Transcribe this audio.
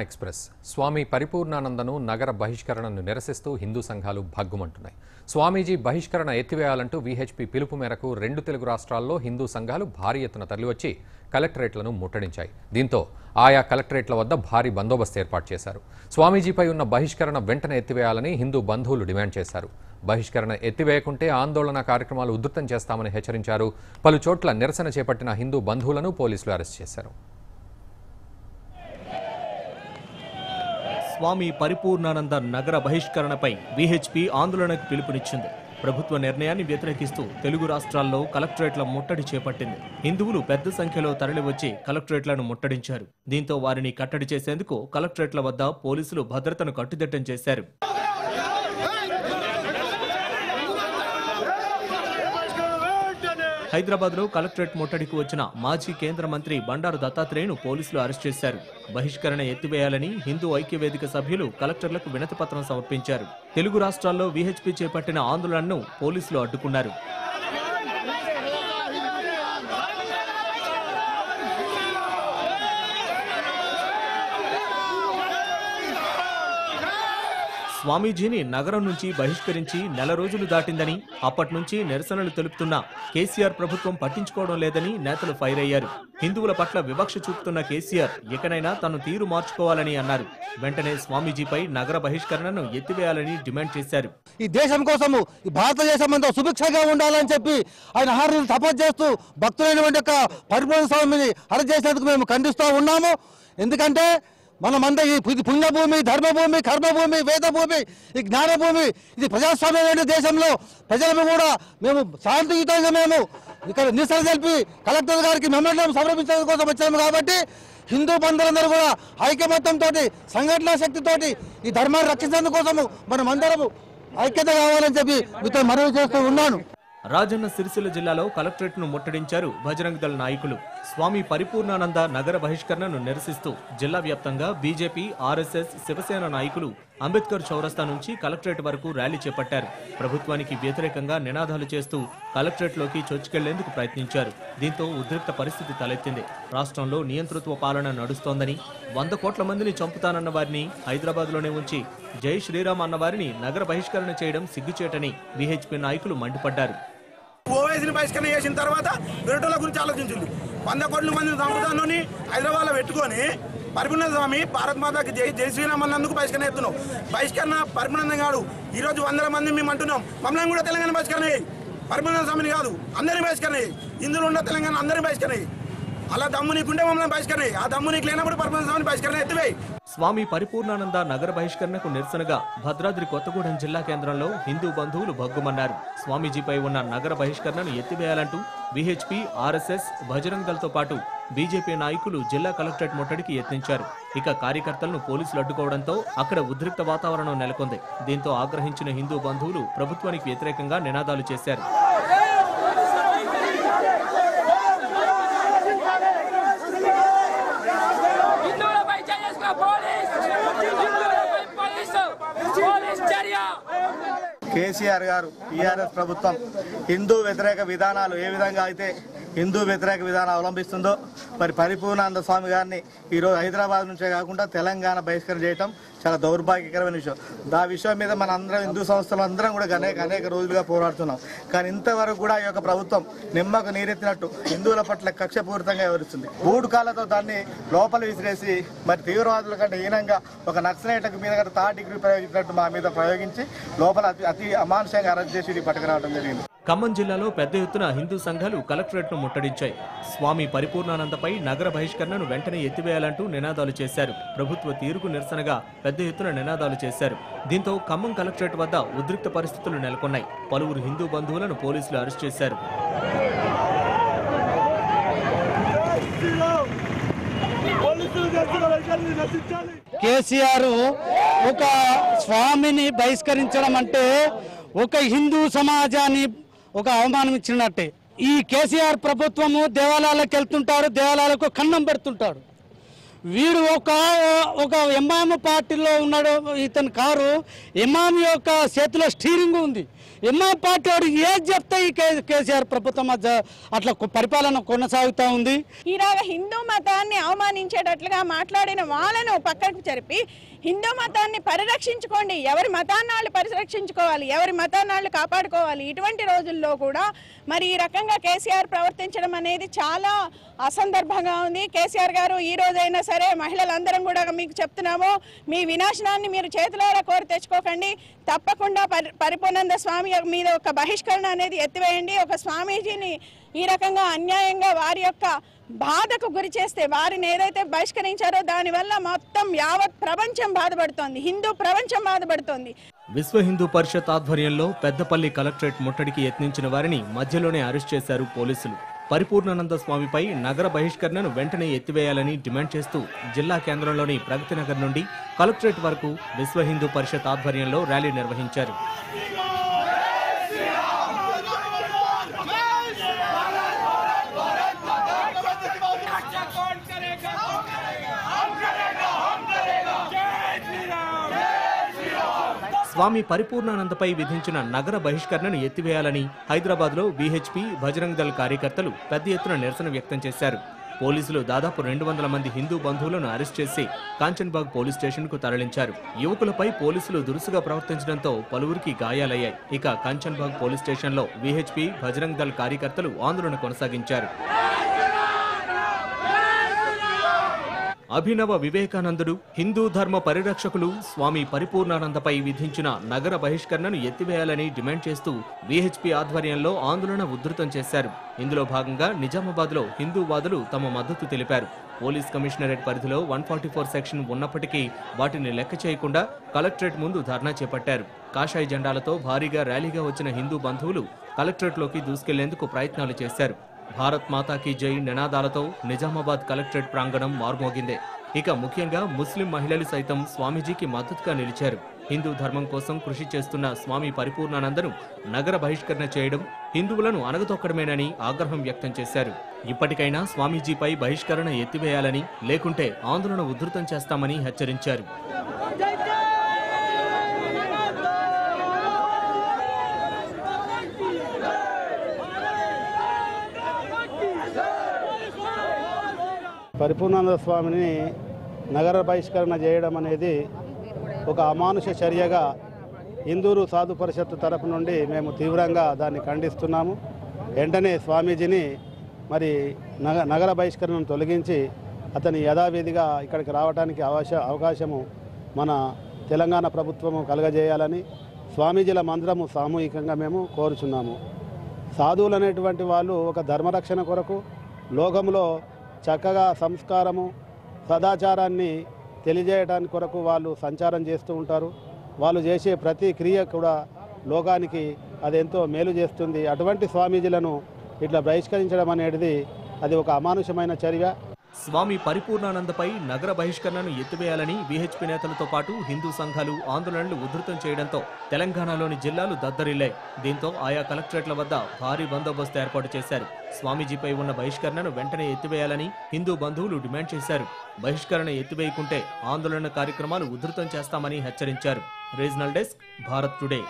Express స్వామి పరిపూర్ణానందను నగర బహిష్కరణను నిరసిస్తూ హిందూ సంఘాలు భగ్గుమంటున్నాయి. స్వామీజీ బహిష్కరణ ఎత్తివేయాలంటూ వీహెచ్పీ పిలుపు మేరకు 2 తెలుగు రాష్ట్రాల్లో హిందూ సంఘాలు భారీ ఎత్తున తరలివచ్చి కలెక్టరేట్లను ముట్టడించాయి. దీంతో ఆయా కలెక్టరేట్ల వద్ద భారీ బందోబస్తు ఏర్పాటు చేశారు. స్వామీజీపై ఉన్న బహిష్కరణ వెంటనే ఎత్తివేయాలని హిందూ బంధువులు డిమాండ్ చేశారు. బహిష్కరణ ఎత్తివేయకుంటే ఆందోళన కార్యక్రమాలు ఉధృతం చేస్తామని హెచ్చరించారు. పలు చోట్ల నిరసన చేపట్టిన హిందూ బంధువులను పోలీసులు అరెస్ట్ చేశారు. స్వామి పరిపూర్ణానంద నగర బహిష్కరణపై వీహెచ్పీ ఆందోళనకు పిలుపునిచ్చింది. ప్రభుత్వ నిర్ణయాన్ని వ్యతిరేకిస్తూ తెలుగు రాష్ట్రాల్లో కలెక్టరేట్ల ముట్టడి చేపట్టింది. హిందువులు పెద్ద సంఖ్యలో తరలివచ్చి కలెక్టరేట్లను ముట్టడించారు. దీంతో వారిని కట్టడి చేసేందుకు కలెక్టరేట్ల వద్ద పోలీసులు భద్రతను కట్టుదిట్టం చేశారు. హైదరాబాద్లో కలెక్టరేట్ ముట్టడికి వచ్చిన మాజీ కేంద్ర మంత్రి బండారు దత్తాత్రేయను పోలీసులు అరెస్ట్ చేశారు. బహిష్కరణ ఎత్తివేయాలని హిందూ ఐక్యవేదిక సభ్యులు కలెక్టర్లకు వినతిపత్రం సమర్పించారు. తెలుగు రాష్ట్రాల్లో వీహెచ్పీ చేపట్టిన ఆందోళనను పోలీసులు అడ్డుకున్నారు. స్వామీజీని నగరం నుంచి బహిష్కరించి నెల రోజులు దాటిందని, అప్పటి నుంచి నిరసనలు తెలుపుతున్న కేసీఆర్ ప్రభుత్వం పట్టించుకోవడం లేదని నేతలు ఫైర్ అయ్యారు. హిందువుల పట్ల వివక్ష చూపుతున్న కేసీఆర్ ఇకనైనా తను తీరు మార్చుకోవాలని అన్నారు. వెంటనే స్వామీజీపై నగర బహిష్కరణను ఎత్తివేయాలని డిమాండ్ చేశారు. ఈ దేశం కోసము ఈ భారతదేశం అంతా సుభిక్షంగా ఉండాలని చెప్పి ఆయన ఆహారం సపోర్ట్ చేస్తూ భక్తులైనటువంటి పరిపూర్ణ స్వామిని అరెస్ట్ చేసేందుకు మేము ఖండిస్తూ ఉన్నాము. ఎందుకంటే మనమంతా ఈ పుణ్యభూమి, ధర్మభూమి, కర్మభూమి, వేదభూమి, ఈ జ్ఞానభూమి, ఇది ప్రజాస్వామ్యమైన దేశంలో ప్రజలను కూడా మేము శాంతియుతంగా మేము ఇక్కడ నిరసన తెలిపి కలెక్టర్ గారికి మెమోరాండం సమర్పించడం కోసం వచ్చాము. కాబట్టి హిందూ బంధువులందరూ కూడా ఐకమత్యంతో, సంఘటనా శక్తితోటి ఈ ధర్మాన్ని రక్షించేందుకోసము మనం అందరము ఐక్యత కావాలని చెప్పి మీతో మనవి చేస్తూ ఉన్నాను. రాజన్న సిరిసిల్ల జిల్లాలో కలెక్టరేట్ను ముట్టడించారు బజరంగ్ దళ్ నాయకులు. స్వామి పరిపూర్ణానంద నగర బహిష్కరణను నిరసిస్తూ జిల్లా వ్యాప్తంగా బీజేపీ, ఆర్ఎస్ఎస్, శివసేన నాయకులు అంబేద్కర్ చౌరస్తా నుంచి కలెక్టరేట్ వరకు ర్యాలీ చేపట్టారు. ప్రభుత్వానికి వ్యతిరేకంగా నినాదాలు చేస్తూ కలెక్టరేట్లోకి చొచ్చుకెళ్లేందుకు ప్రయత్నించారు. దీంతో ఉద్రిక్త పరిస్థితి తలెత్తింది. రాష్ట్రంలో నియంతృత్వ పాలన నడుస్తోందని, 100 కోట్ల మందిని చంపుతానన్న వారిని హైదరాబాద్లోనే ఉంచి జై శ్రీరామ్ అన్న వారిని నగర బహిష్కరణ చేయడం సిగ్గుచేటని వీహెచ్పీ నాయకులు మండిపడ్డారు. ఓవైసీని బహిష్కరణ చేసిన తర్వాత విరటోల గురించి ఆలోచించింది. 100 కోట్ల మందిని చంపుతానని హైదరాబాద్లో పెట్టుకొని పరిపూర్ణ స్వామి భారత్ మాతకి జై శ్రీరామ్ అన్నందుకు బహిష్కరణ ఎత్తున్నాం. బహిష్కరణ పరిపూర్ణంగా కాదు. ఈరోజు 100 మంది మేము అంటున్నాం. మమ్మల్ని కూడా తెలంగాణ బహిష్కరణ పరిపూర్ణ స్వామిని కాదు, అందరినీ బహిష్కరణ. ఇందులో ఉన్న తెలంగాణ అందరినీ బహిష్కరణ. అలా దమ్ము నీకుంటే మమ్మల్ని బహిష్కరణ, ఆ దమ్ము నీకు లేనప్పుడు పరిపూర్ణ స్వామిని బహిష్కరణ ఎత్తివేయి. స్వామి పరిపూర్ణానంద నగర బహిష్కరణకు నిరసనగా భద్రాద్రి కొత్తగూడెం జిల్లా కేంద్రంలో హిందూ బంధువులు భగ్గుమన్నారు. స్వామీజీపై ఉన్న నగర బహిష్కరణను ఎత్తివేయాలంటూ వీహెచ్పీ, ఆర్ఎస్ఎస్, బజరంగ్ దళ్తో పాటు బీజేపీ నాయకులు జిల్లా కలెక్టరేట్ ముట్టడికి యత్నించారు. ఇక కార్యకర్తలను పోలీసులు అడ్డుకోవడంతో అక్కడ ఉద్రిక్త వాతావరణం నెలకొంది. దీంతో ఆగ్రహించిన హిందూ బంధువులు ప్రభుత్వానికి వ్యతిరేకంగా నినాదాలు చేశారు. కేసీఆర్ గారు, టీఆర్ఎస్ ప్రభుత్వం హిందూ వ్యతిరేక విధానాలు ఏ విధంగా అయితే హిందూ వ్యతిరేక విధానం అవలంబిస్తుందో మరి పరిపూర్ణానంద స్వామి గారిని ఈరోజు హైదరాబాద్ నుంచే కాకుండా తెలంగాణ బహిష్కరణ చేయడం చాలా దౌర్భాగ్యకరమైన విషయం. ఆ విషయం మీద మన అందరం హిందూ సంస్థలు అందరం కూడా అనేక రోజులుగా పోరాడుతున్నాం. కానీ ఇంతవరకు కూడా ఈ యొక్క ప్రభుత్వం నిమ్మకు నీరెత్తినట్టు హిందువుల పట్ల కక్షపూరితంగా వివరిస్తుంది. 3 కాళ్ళతో దాన్ని లోపల విసిరేసి మరి తీవ్రవాదుల కంటే హీనంగా ఒక నక్సలైట్లకు మీద థర్డ్ డిగ్రీ ప్రయోగించినట్టు మా మీద ప్రయోగించి లోపల అతి అమానుషంగా అరెస్ట్ చేసి పట్టుకురావడం జరిగింది. ఖమ్మం జిల్లాలో పెద్ద ఎత్తున హిందూ సంఘాలు కలెక్టరేట్ను ముట్టడించాయి. స్వామి పరిపూర్ణానందపై నగర బహిష్కరణను వెంటనే ఎత్తివేయాలంటూ నినాదాలు చేశారు. ప్రభుత్వ తీరుకు నిరసనగా పెద్ద ఎత్తున నినాదాలు చేశారు. దీంతో ఖమ్మం కలెక్టరేట్ వద్ద ఉద్రిక్త పరిస్థితులు నెలకొన్నాయి. పలువురు హిందూ బంధువులను పోలీసులు అరెస్ట్ చేశారు. కేసీఆర్ ఒక స్వామిని బహిష్కరించడం అంటే ఒక హిందూ సమాజాన్ని ఒక అవమానం ఇచ్చినట్టే. ఈ కేసీఆర్ ప్రభుత్వము దేవాలయాలకు వెళ్తుంటాడు, దేవాలయాలకు కన్నం పెడుతుంటాడు. వీడు ఒక ఎంఐఎం పార్టీలో ఉన్నాడు. ఇతని కారు ఎంఐఎం యొక్క చేతిలో స్టీరింగ్ ఉంది. ఎంఐఎం పార్టీ వాడు ఏది చెప్తే ఈ కేసీఆర్ ప్రభుత్వం అట్లా పరిపాలన కొనసాగుతూ ఉంది. ఇలాగ హిందూ మతాన్ని అవమానించేటట్లుగా మాట్లాడిన వాళ్ళను పక్కకు జరిపి హిందూ మతాన్ని పరిరక్షించుకోండి, ఎవరి మతాన్ని వాళ్ళు పరిరక్షించుకోవాలి, ఎవరి మతాన్ని వాళ్ళు కాపాడుకోవాలి. ఇటువంటి రోజుల్లో కూడా మరి ఈ రకంగా కేసీఆర్ ప్రవర్తించడం అనేది చాలా అసందర్భంగా ఉంది. కేసీఆర్ గారు ఈ రోజైనా సరే మహిళలందరం కూడా మీకు చెప్తున్నాము, మీ వినాశనాన్ని మీరు చేతులారా కోరి తెచ్చుకోకండి. తప్పకుండా పరిపూర్ణానంద స్వామి మీద ఒక బహిష్కరణ అనేది ఎత్తివేయండి. ఒక స్వామీజీని ఈ రకంగా అన్యాయంగా వారి యొక్క బాధకు గురి చేస్తే, వారిని ఏదైతే బహిష్కరించారో దానివల్ల మొత్తం యావత్ ప్రపంచం బాధపడుతోంది, హిందూ ప్రపంచం బాధపడుతోంది. విశ్వ హిందూ పరిషత్ ఆధ్వర్యంలో పెద్దపల్లి కలెక్టరేట్ ముట్టడికి యత్నించిన వారిని మధ్యలోనే అరెస్ట్ చేశారు పోలీసులు. పరిపూర్ణానంద స్వామిపై నగర బహిష్కరణను వెంటనే ఎత్తివేయాలని డిమాండ్ చేస్తూ జిల్లా కేంద్రంలోని ప్రగతి నగర్ నుండి కలెక్టరేట్ వరకు విశ్వ హిందూ పరిషత్ ఆధ్వర్యంలో ర్యాలీ నిర్వహించారు. స్వామి పరిపూర్ణానందపై విధించిన నగర బహిష్కరణను ఎత్తివేయాలని హైదరాబాద్లో బీహెచ్పీ బజరంగ్ దళ్ కార్యకర్తలు పెద్ద ఎత్తున నిరసన వ్యక్తం చేశారు. పోలీసులు దాదాపు 200 మంది హిందూ బంధువులను అరెస్ట్ చేసి కాంచన్బాగ్ పోలీస్ స్టేషన్కు తరలించారు. యువకులపై పోలీసులు దురుసుగా ప్రవర్తించడంతో పలువురికి గాయాలయ్యాయి. ఇక కాంచన్బాగ్ పోలీస్ స్టేషన్లో బీహెచ్పీ బజరంగ్ దళ్ కార్యకర్తలు ఆందోళన కొనసాగించారు. అభినవ వివేకానందుడు, హిందూ ధర్మ పరిరక్షకులు స్వామి పరిపూర్ణానందపై విధించిన నగర బహిష్కరణను ఎత్తివేయాలని డిమాండ్ చేస్తూ వీహెచ్పీ ఆధ్వర్యంలో ఆందోళన ఉధృతం చేశారు. ఇందులో భాగంగా నిజామాబాద్లో హిందూవాదులు తమ మద్దతు తెలిపారు. పోలీస్ కమిషనరేట్ పరిధిలో 144 సెక్షన్ ఉన్నప్పటికీ వాటిని లెక్క చేయకుండా కలెక్టరేట్ ముందు ధర్నా చేపట్టారు. కాషాయ జెండాలతో భారీగా ర్యాలీగా వచ్చిన హిందూ బంధువులు కలెక్టరేట్లోకి దూసుకెళ్లేందుకు ప్రయత్నాలు చేశారు. భారత్ మాతాకి జై నినాదాలతో నిజామాబాద్ కలెక్టరేట్ ప్రాంగణం మార్మోగిందే. ఇక ముఖ్యంగా ముస్లిం మహిళలు సైతం స్వామీజీకి మద్దతుగా నిలిచారు. హిందూ ధర్మం కోసం కృషి చేస్తున్న స్వామి పరిపూర్ణానందను నగర బహిష్కరణ చేయడం హిందువులను అణగతొక్కడమేనని ఆగ్రహం వ్యక్తం చేశారు. ఇప్పటికైనా స్వామీజీపై బహిష్కరణ ఎత్తివేయాలని, లేకుంటే ఆందోళన ఉధృతం చేస్తామని హెచ్చరించారు. పరిపూర్ణానంద స్వామిని నగర బహిష్కరణ చేయడం అనేది ఒక అమానుష చర్యగా హిందూరు సాధు పరిషత్తు తరపు నుండి మేము తీవ్రంగా దాన్ని ఖండిస్తున్నాము. వెంటనే స్వామీజీని మరి నగర బహిష్కరణను తొలగించి అతని యథావిధిగా ఇక్కడికి రావడానికి అవకాశము మన తెలంగాణ ప్రభుత్వము కలగజేయాలని స్వామీజీల మందిరము సామూహికంగా మేము కోరుచున్నాము. సాధువులు అనేటువంటి వాళ్ళు ఒక ధర్మరక్షణ కొరకు లోకంలో చక్కగా సంస్కారము సదాచారాన్ని తెలియజేయడానికి కొరకు వాళ్ళు సంచారం చేస్తూ ఉంటారు. వాళ్ళు చేసే ప్రతి క్రియ కూడా లోకానికి అదెంతో మేలు చేస్తుంది. అటువంటి స్వామీజీలను ఇట్లా బహిష్కరించడం అనేది అది ఒక అమానుషమైన చర్య. స్వామి పరిపూర్ణానందపై నగర బహిష్కరణను ఎత్తివేయాలని వీహెచ్పీ నేతలతో పాటు హిందూ సంఘాలు ఆందోళనలు ఉధృతం చేయడంతో తెలంగాణలోని జిల్లాలు దద్దరిల్లాయి. దీంతో ఆయా కలెక్టరేట్ల వద్ద భారీ బందోబస్తు ఏర్పాటు చేశారు. స్వామీజీపై ఉన్న బహిష్కరణను వెంటనే ఎత్తివేయాలని హిందూ బంధువులు డిమాండ్ చేశారు. బహిష్కరణ ఎత్తివేయకుంటే ఆందోళన కార్యక్రమాలు ఉధృతం చేస్తామని హెచ్చరించారు. Regional desk, Bharat today.